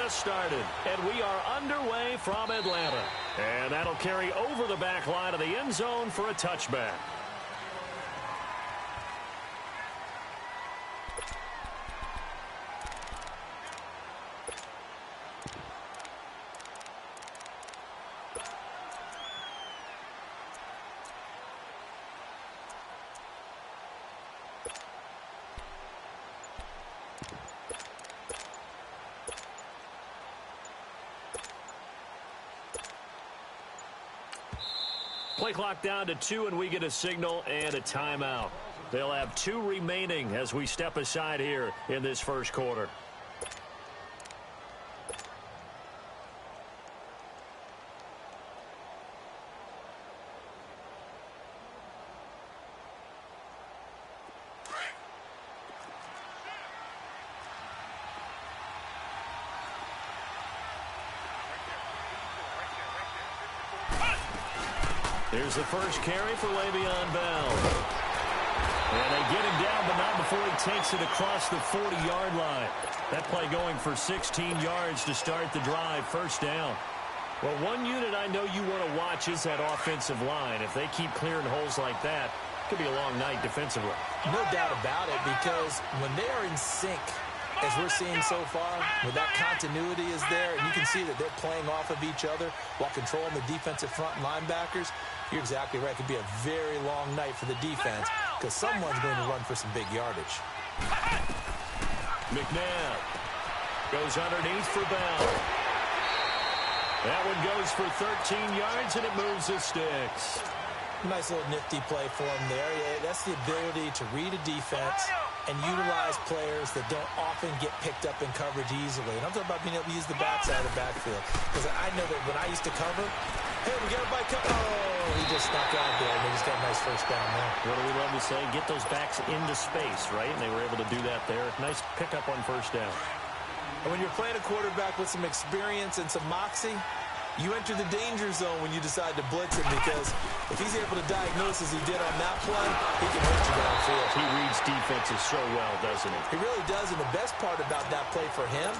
us started. And we are underway from Atlanta. And that'll carry over the back line of the end zone for a touchback. Play clock down to 2, and we get a signal and a timeout. They'll have 2 remaining as we step aside here in this first quarter. Here's the first carry for Le'Veon Bell. And they get him down, but not before he takes it across the 40-yard line. That play going for 16 yards to start the drive, first down. Well, one unit I know you want to watch is that offensive line. If they keep clearing holes like that, it could be a long night defensively. No doubt about it, because when they are in sync, as we're seeing so far, where that continuity is there, and you can see that they're playing off of each other while controlling the defensive front linebackers, you're exactly right. It could be a very long night for the defense because someone's going to run for some big yardage. McNabb goes underneath for Bell. That one goes for 13 yards, and it moves the sticks. Nice little nifty play for him there. Yeah, that's the ability to read a defense and utilize players that don't often get picked up in coverage easily. And I'm talking about being able to use the backside of the backfield. Because I know that when I used to cover, hey, we got a bike cover. Oh, he just snuck out there, and they just got a nice first down there. What do we love to say? Get those backs into space, right? And they were able to do that there. Nice pickup on first down. And when you're playing a quarterback with some experience and some moxie, you enter the danger zone when you decide to blitz him, because if he's able to diagnose as he did on that play, he can hurt you downfield. He reads defenses so well, doesn't he? He really does, and the best part about that play for him,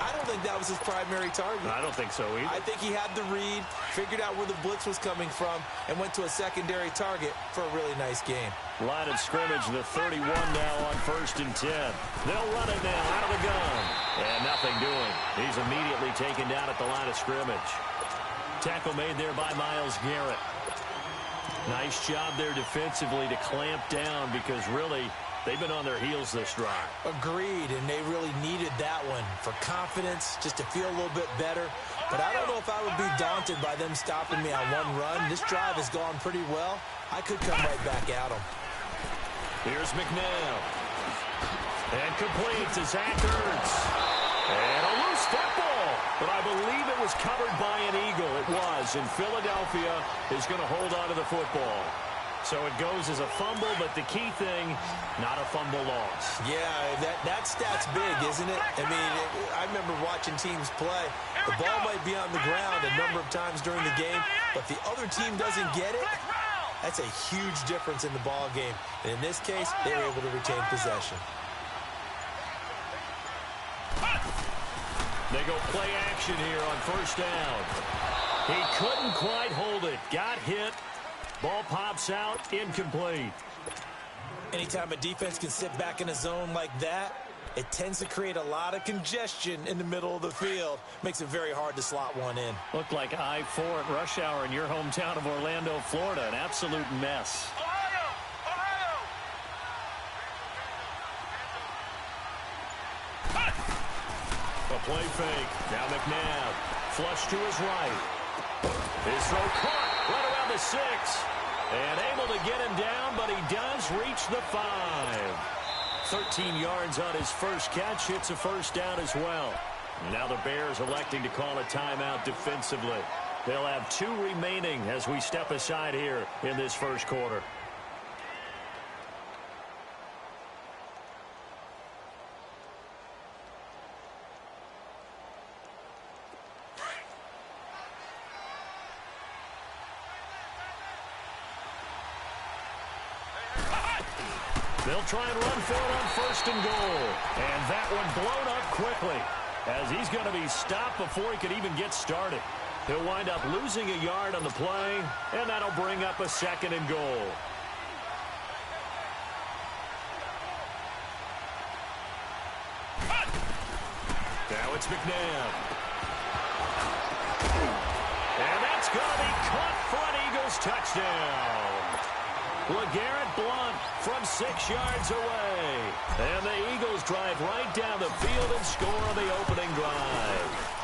I don't think that was his primary target. I don't think so either. I think he had the read, figured out where the blitz was coming from, and went to a secondary target for a really nice game. Line of scrimmage, the 31 now on 1st and 10. They'll run it now out of the gun. And nothing doing. He's immediately taken down at the line of scrimmage. Tackle made there by Myles Garrett. Nice job there defensively to clamp down, because really they've been on their heels this drive. Agreed, and they really needed that one for confidence, just to feel a little bit better. But I don't know if I would be daunted by them stopping me on one run. This drive has gone pretty well. I could come right back at them. Here's McNabb. And complete to Zach Ertz. And a loose football. But I believe it was covered by an Eagle. It was. And Philadelphia is going to hold on to the football. So it goes as a fumble, but the key thing, not a fumble loss. Yeah, that stat's big, isn't it? I mean, I remember watching teams play. The ball might be on the ground a number of times during the game, but the other team doesn't get it. That's a huge difference in the ball game. And in this case, they were able to retain possession. They go play action here on first down. He couldn't quite hold it. Got hit. Ball pops out, incomplete. Anytime a defense can sit back in a zone like that, it tends to create a lot of congestion in the middle of the field. Makes it very hard to slot one in. Looked like I-4 at rush hour in your hometown of Orlando, Florida. An absolute mess. A play fake. Now McNabb. Flush to his right. His throw caught right around the 6. And able to get him down, but he does reach the 5. 13 yards on his first catch. Hits a first down as well. Now the Bears electing to call a timeout defensively. They'll have 2 remaining as we step aside here in this first quarter. They'll try and run for it on 1st and goal. And that one blown up quickly. as he's going to be stopped before he could even get started. He'll wind up losing a yard on the play, and that'll bring up a 2nd and goal. Now it's McNabb. And that's going to be caught for an Eagles touchdown. LeGarrette Blount from 6 yards away. And the Eagles drive right down the field and score on the opening drive.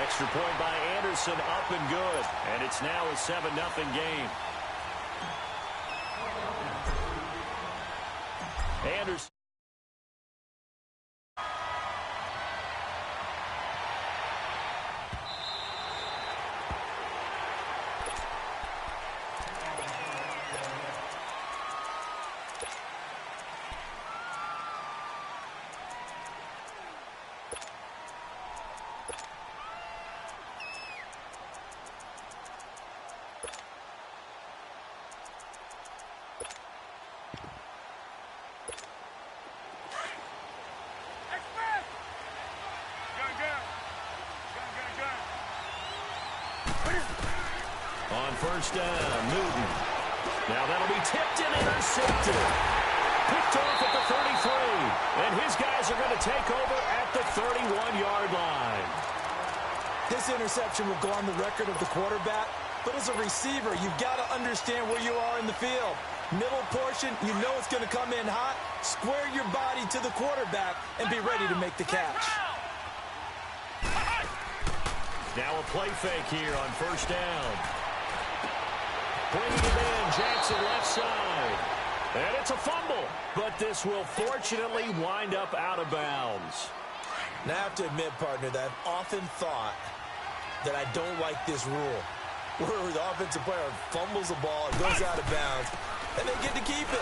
Extra point by Anderson, up and good. And it's now a 7-0 game. Anderson. On first down, Newton. Now that'll be tipped and intercepted. Picked off at the 33. And his guys are going to take over at the 31-yard line. This interception will go on the record of the quarterback, but as a receiver, you've got to understand where you are in the field. Middle portion, you know it's going to come in hot. Square your body to the quarterback and be ready to make the catch. Now a play fake here on first down. Bringing it in, Jackson left side. And it's a fumble, but this will fortunately wind up out of bounds. Now I have to admit, partner, that I've often thought that I don't like this rule, where the offensive player fumbles the ball, it goes out of bounds, and they get to keep it.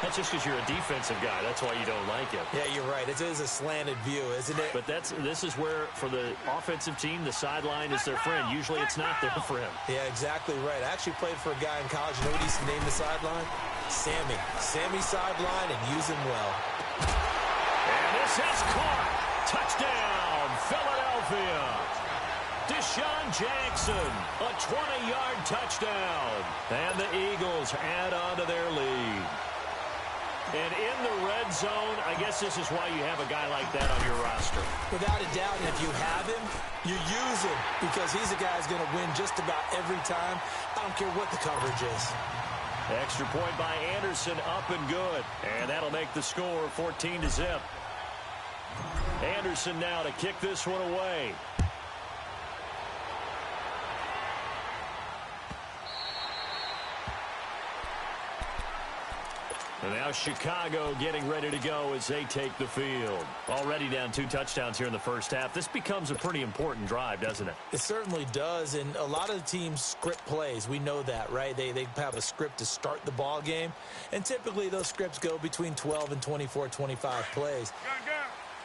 That's just because you're a defensive guy. That's why you don't like it. Yeah, you're right. It is a slanted view, isn't it? But this is where, for the offensive team, the sideline is their friend. Usually it's not there for him. Yeah, exactly right. I actually played for a guy in college. You know what he used to name the sideline? Sammy. Sammy sideline, and use him well. And this is caught. Touchdown, Philadelphia. Deshaun Jackson, a 20-yard touchdown. And the Eagles add on to their lead. And in the red zone, I guess this is why you have a guy like that on your roster. Without a doubt, and if you have him, you use him, because he's a guy who's going to win just about every time. I don't care what the coverage is. Extra point by Anderson, up and good. And that'll make the score 14-0. Anderson now to kick this one away. And now Chicago getting ready to go as they take the field. Already down 2 touchdowns here in the first half. This becomes a pretty important drive, doesn't it? It certainly does, and a lot of the teams script plays. We know that, right? They have a script to start the ball game, and typically those scripts go between 12 and 24, 25 plays.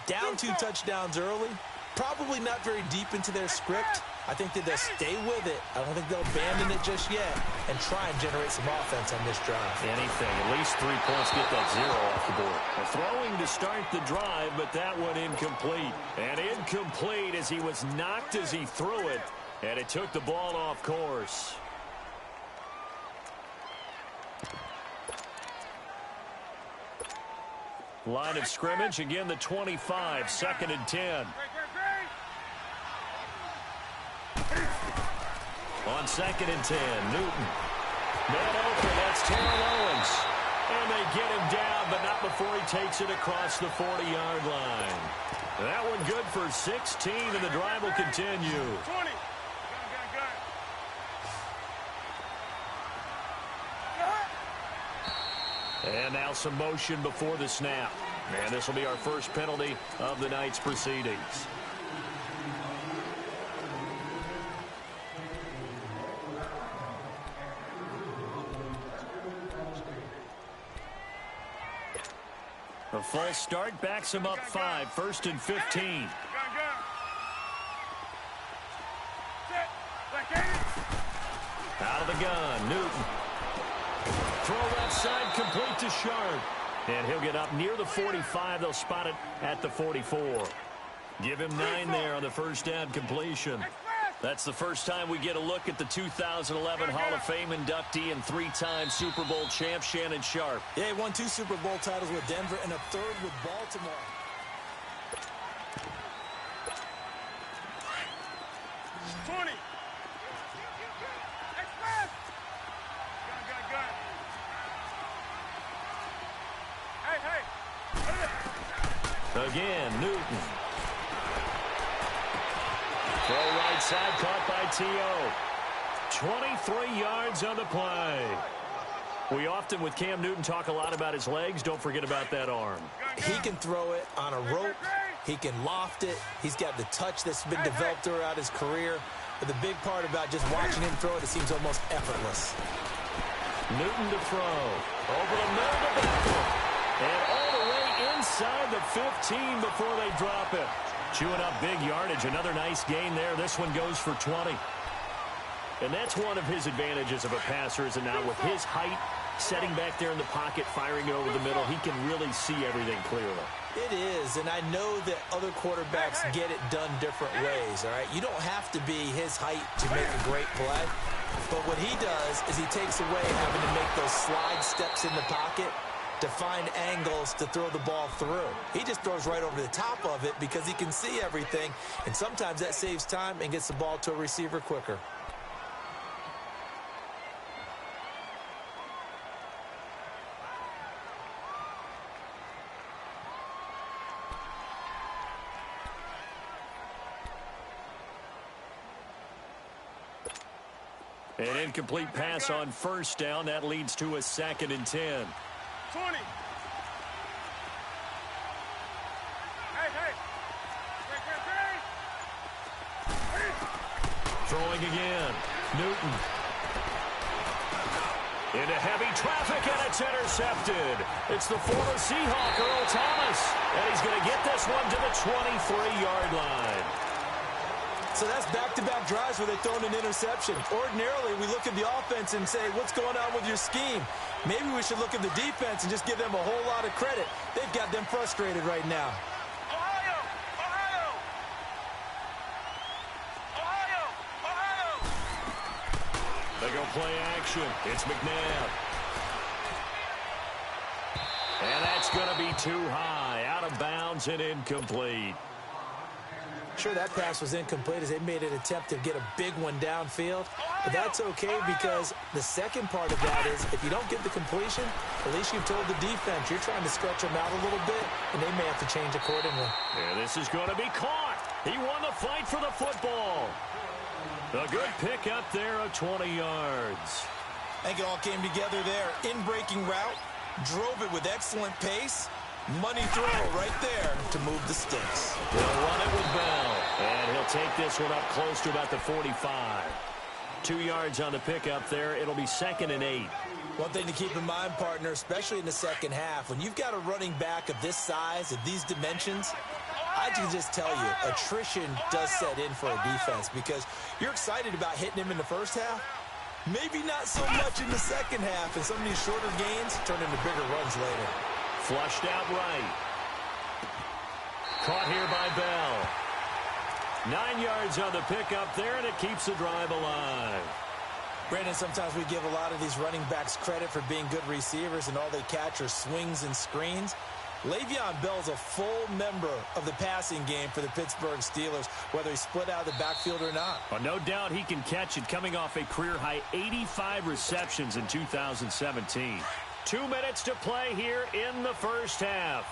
Down 2 touchdowns early, probably not very deep into their script. I think that they'll stay with it. I don't think they'll abandon it just yet and try and generate some offense on this drive. Anything. At least 3 points, get that 0 off the board. Throwing to start the drive, but that one incomplete. And incomplete as he was knocked as he threw it, and it took the ball off course. Line of scrimmage, again the 25, 2nd and 10. On 2nd and 10, Newton. Man open, that's Terrell Owens. And they get him down, but not before he takes it across the 40-yard line. That one good for 16, and the drive will continue. 20. And now some motion before the snap. And this will be our first penalty of the night's proceedings. A false start backs him up 5, 1st and 15. Out of the gun, Newton. Throw left side, complete to Sharp. And he'll get up near the 45. They'll spot it at the 44. Give him 9 there on the first down completion. That's the first time we get a look at the 2011 Hall of Fame inductee and 3-time Super Bowl champ Shannon Sharpe. Yeah, he won 2 Super Bowl titles with Denver and a 3rd with Baltimore. Again, Newton. Throw right side, caught by T.O. 23 yards on the play. We often, with Cam Newton, talk a lot about his legs. Don't forget about that arm. He can throw it on a rope. He can loft it. He's got the touch that's been developed throughout his career. But the big part about just watching him throw it, it seems almost effortless. Newton to throw. Over the middle to Beckham. And all the way inside the 15 before they drop it. Chewing up big yardage. Another nice gain there. This one goes for 20. And that's one of his advantages of a passer, is that now with his height, setting back there in the pocket, firing it over the middle, he can really see everything clearly. It is, and I know that other quarterbacks get it done different ways, all right? You don't have to be his height to make a great play. But what he does is he takes away having to make those slide steps in the pocket to find angles to throw the ball through. He just throws right over the top of it because he can see everything, and sometimes that saves time and gets the ball to a receiver quicker. An incomplete pass on first down. That leads to a 2nd and 10. 20. Throwing again. Newton. Into heavy traffic, and it's intercepted. It's the former Seahawk, Earl Thomas. And he's going to get this one to the 23-yard line. So that's back-to-back drives where they've thrown an interception. Ordinarily, we look at the offense and say, what's going on with your scheme? Maybe we should look at the defense and just give them a whole lot of credit. They've got them frustrated right now. Ohio! Ohio! Ohio! Ohio! They go play action. It's McNabb. And that's going to be too high. Out of bounds and incomplete. Sure, that pass was incomplete as they made an attempt to get a big one downfield. But that's okay because the second part of that is if you don't get the completion, at least you've told the defense you're trying to stretch them out a little bit, and they may have to change accordingly. And this is going to be caught. He won the fight for the football. A good pick up there of 20 yards. I think it all came together there. In-breaking route, drove it with excellent pace. Money throw right there to move the sticks. They'll run it with Bell. And he'll take this one up close to about the 45. 2 yards on the pickup there. It'll be 2nd and 8. One thing to keep in mind, partner, especially in the second half, when you've got a running back of this size, of these dimensions, I can just tell you, attrition does set in for a defense because you're excited about hitting him in the first half. Maybe not so much in the second half, and some of these shorter gains turn into bigger runs later. Flushed out right. Caught here by Bell. 9 yards on the pickup there, and it keeps the drive alive. Brandon, sometimes we give a lot of these running backs credit for being good receivers, and all they catch are swings and screens. Le'Veon Bell's a full member of the passing game for the Pittsburgh Steelers, whether he's split out of the backfield or not. Well, no doubt he can catch it, coming off a career-high 85 receptions in 2017. 2 minutes to play here in the first half.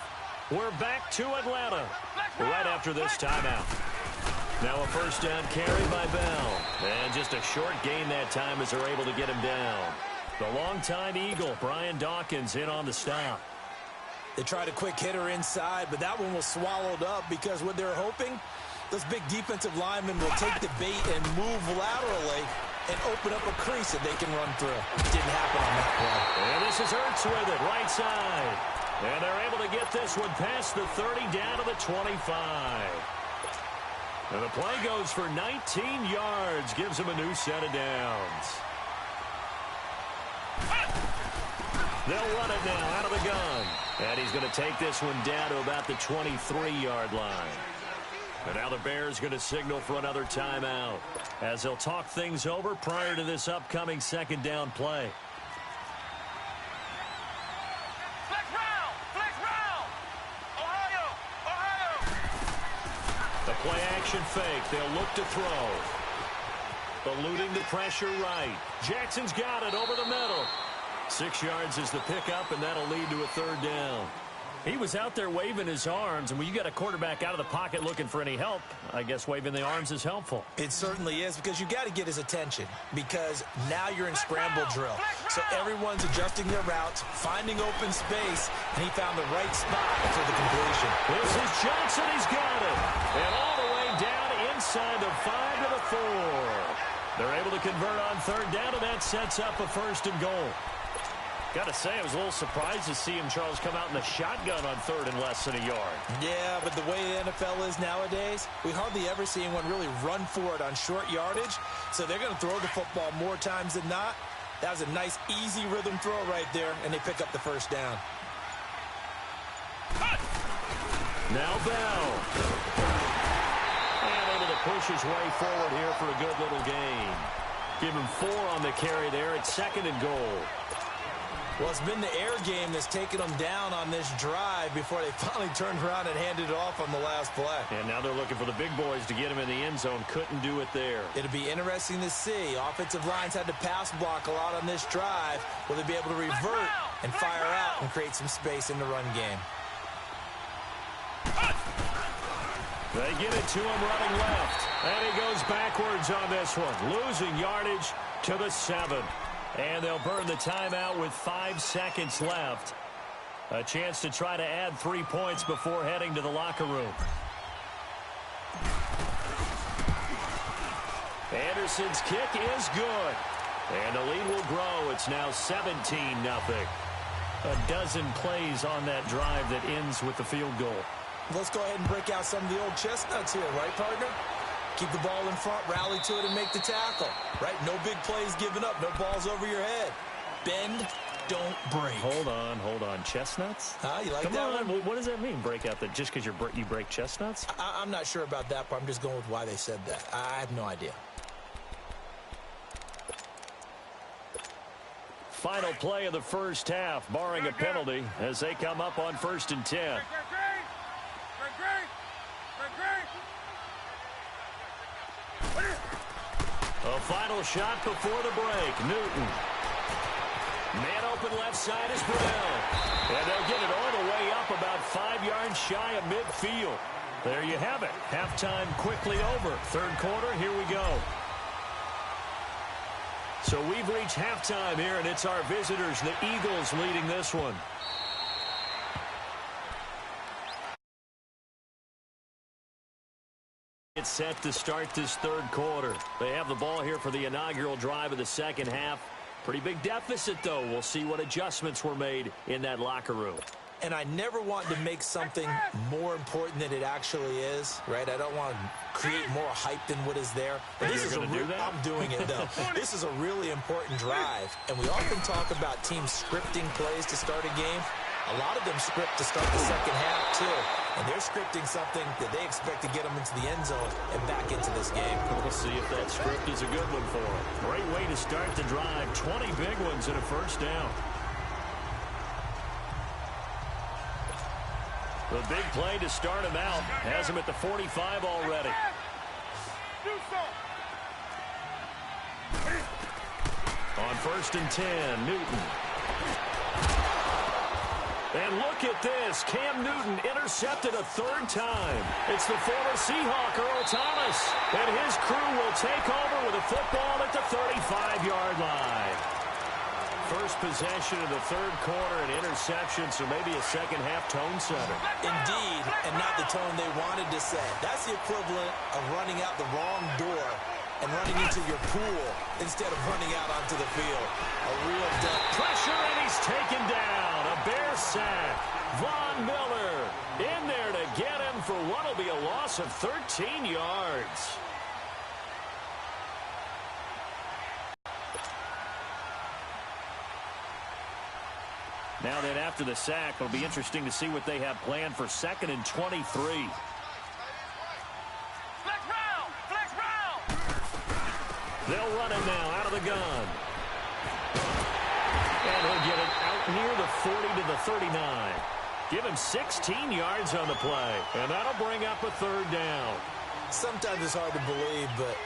We're back to Atlanta right after this timeout. Now a first down carry by Bell. And just a short gain that time as they're able to get him down. The longtime Eagle, Brian Dawkins, in on the stop. They tried a quick hitter inside, but that one was swallowed up because what they're hoping, those big defensive linemen will take the bait and move laterally and open up a crease that they can run through. Didn't happen on that play. And this is Ertz with it, right side. And they're able to get this one past the 30 down to the 25. And the play goes for 19 yards, gives him a new set of downs. They'll run it now out of the gun. And he's going to take this one down to about the 23-yard line. And now the Bears going to signal for another timeout as they'll talk things over prior to this upcoming second down play. Flex round! Flex round! Ohio! Ohio! The play action fake. They'll look to throw. Eluding the pressure right. Jackson's got it over the middle. 6 yards is the pickup, and that'll lead to a third down. He was out there waving his arms, and when you got a quarterback out of the pocket looking for any help, I guess waving the arms is helpful. It certainly is, because you got to get his attention, because now you're in scramble drill. So everyone's adjusting their routes, finding open space, and he found the right spot for the completion. This is Johnson. He's got it. And all the way down inside the 5 to the 4. They're able to convert on third down, and that sets up a first and goal. Got to say, I was a little surprised to see him, Charles, come out in the shotgun on third and less than a yard. Yeah, but the way the NFL is nowadays, we hardly ever see anyone really run for it on short yardage. So they're going to throw the football more times than not. That was a nice, easy rhythm throw right there, and they pick up the first down. Now Bell. And able to push his way forward here for a good little gain. Give him 4 on the carry there at second and goal. Well, it's been the air game that's taken them down on this drive before they finally turned around and handed it off on the last play. And now they're looking for the big boys to get him in the end zone. Couldn't do it there. It'll be interesting to see. Offensive lines had to pass block a lot on this drive. Will they be able to revert and fire out and create some space in the run game? They get it to him running left. And he goes backwards on this one. Losing yardage to the 7. And they'll burn the timeout with 5 seconds left. A chance to try to add 3 points before heading to the locker room. Anderson's kick is good. And the lead will grow. It's now 17-0. A dozen plays on that drive that ends with the field goal. Let's go ahead and break out some of the old chestnuts here, right, partner? Keep the ball in front, rally to it, and make the tackle. Right? No big plays given up. No balls over your head. Bend, don't break. Hold on. Chestnuts? You like Come that on. one? What does that mean, break out? That just because you break chestnuts? I'm not sure about that, but I'm just going with why they said that. I have no idea. Final play of the first half, barring a penalty, as they come up on 1st and 10. A final shot before the break. Newton. Man open left side is Brown. And they'll get it all the way up about 5 yards shy of midfield. There you have it. Halftime quickly over. Third quarter, here we go. So we've reached halftime here, and it's our visitors, the Eagles, leading this one. It's set to start this third quarter. They have the ball here for the inaugural drive of the second half. Pretty big deficit, though. We'll see what adjustments were made in that locker room. And I never want to make something more important than it actually is, right? I don't want to create more hype than what is there. But this is I'm doing it, though. This is a really important drive. And we often talk about teams scripting plays to start a game. A lot of them script to start the second half, too. And they're scripting something that they expect to get them into the end zone and back into this game. We'll see if that script is a good one for them. Great way to start the drive. 20 big ones and a first down. The big play to start him out. Has him at the 45 already. On 1st and 10, Newton. And look at this. Cam Newton intercepted a 3rd time. It's the former Seahawk, Earl Thomas. And his crew will take over with a football at the 35-yard line. First possession of the third quarter, an interception, so maybe a second-half tone setter. Indeed, and not the tone they wanted to set. That's the equivalent of running out the wrong door and running into your pool instead of running out onto the field. A real dump. Pressure, and he's taken down. A Bear sack. Von Miller in there to get him for what will be a loss of 13 yards. Now then, after the sack, it'll be interesting to see what they have planned for 2nd and 23. They'll run it now out of the gun. And he'll get it out near the 40 to the 39. Give him 16 yards on the play. And that'll bring up a third down. Sometimes it's hard to believe, but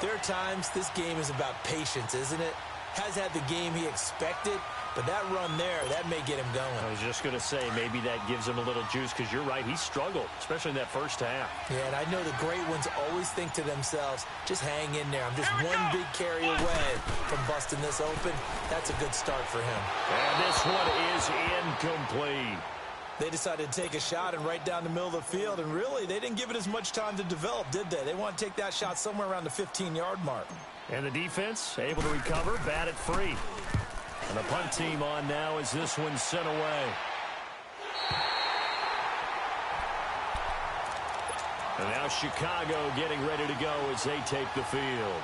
there are times this game is about patience, isn't it? Has had the game he expected, but that run there, that may get him going. I was just going to say, maybe that gives him a little juice, because you're right, he struggled, especially in that first half. Yeah, and I know the great ones always think to themselves, just hang in there. I'm just one big carry away from busting this open. That's a good start for him. And this one is incomplete. They decided to take a shot and right down the middle of the field, and really, they didn't give it as much time to develop, did they? They want to take that shot somewhere around the 15-yard mark. And the defense able to recover, bat it free. And the punt team on now as this one's sent away. And now Chicago getting ready to go as they take the field.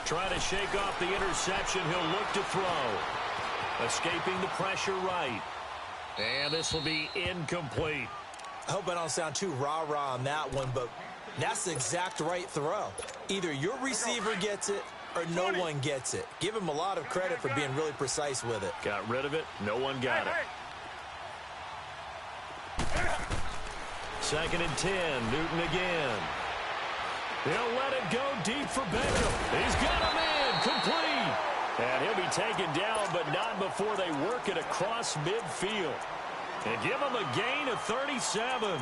Trying to shake off the interception. He'll look to throw. Escaping the pressure right. And this will be incomplete. I hope I don't sound too rah-rah on that one, but that's the exact right throw. Either your receiver gets it or no one gets it. Give him a lot of credit for being really precise with it. Got rid of it. No one got it. 2nd and 10. Newton again. He'll let it go deep for Beckham. He's got a man complete. And he'll be taken down, but not before they work it across midfield. And give him a gain of 37.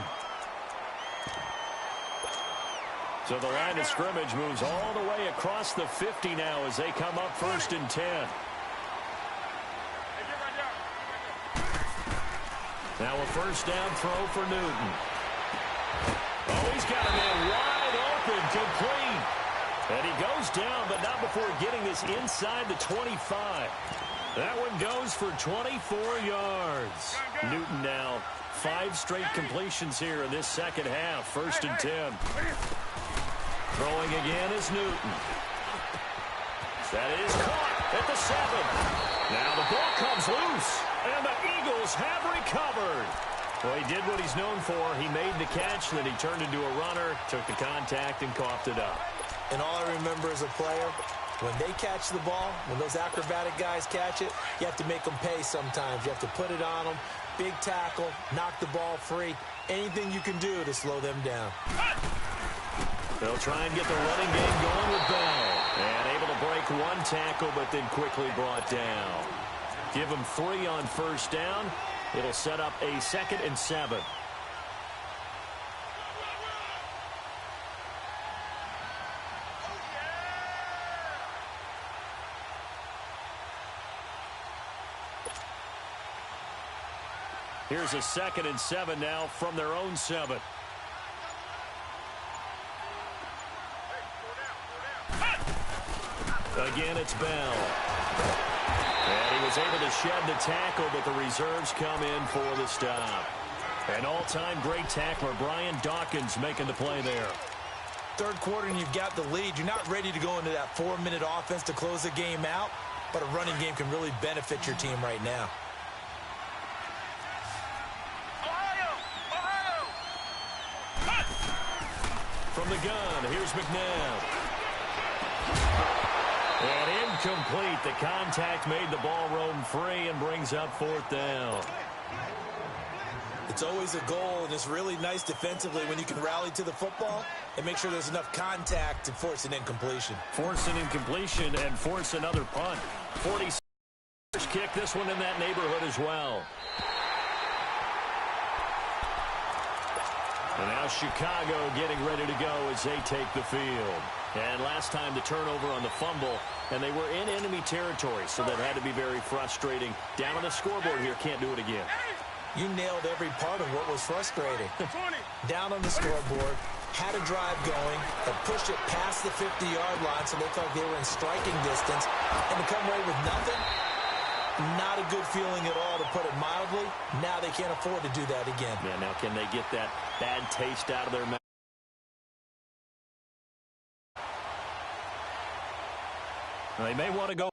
So the line of scrimmage moves all the way across the 50 now as they come up 1st and 10. Now a first down throw for Newton. Oh, he's got a man wide open, complete. And he goes down, but not before getting this inside the 25. That one goes for 24 yards. Newton now 5 straight completions here in this second half. 1st and 10. Throwing again is Newton. That is caught at the 7. Now the ball comes loose, and the Eagles have recovered. Well, he did what he's known for. He made the catch, then he turned into a runner, took the contact, and coughed it up. And all I remember as a player, when they catch the ball, when those acrobatic guys catch it, you have to make them pay sometimes. You have to put it on them, big tackle, knock the ball free, anything you can do to slow them down. They'll try and get the running game going with Bell. And able to break one tackle, but then quickly brought down. Give him 3 on first down. It'll set up a 2nd and 7. Here's a 2nd and 7 now from their own 7. Again, it's Bell. And he was able to shed the tackle, but the reserves come in for the stop. An all-time great tackler, Brian Dawkins, making the play there. 3rd quarter and you've got the lead. You're not ready to go into that 4-minute offense to close the game out, but a running game can really benefit your team right now. From the gun, here's McNabb. And incomplete. The contact made the ball roam free and brings up 4th down. It's always a goal, and it's really nice defensively when you can rally to the football and make sure there's enough contact to force an incompletion. Force an incompletion and force another punt. 46 kick, this one in that neighborhood as well. And now Chicago getting ready to go as they take the field. And last time the turnover on the fumble, and they were in enemy territory, so that had to be very frustrating. Down on the scoreboard here, can't do it again. You nailed every part of what was frustrating. Down on the scoreboard, had a drive going, had pushed it past the 50-yard line so they felt they were in striking distance, and to come away with nothing, Not a good feeling at all, to put it mildly. Now they can't afford to do that again. Yeah, now can they get that bad taste out of their mouth? They may want to go.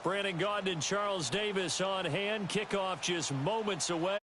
Brandon Gaudin and Charles Davis on hand. Kickoff just moments away.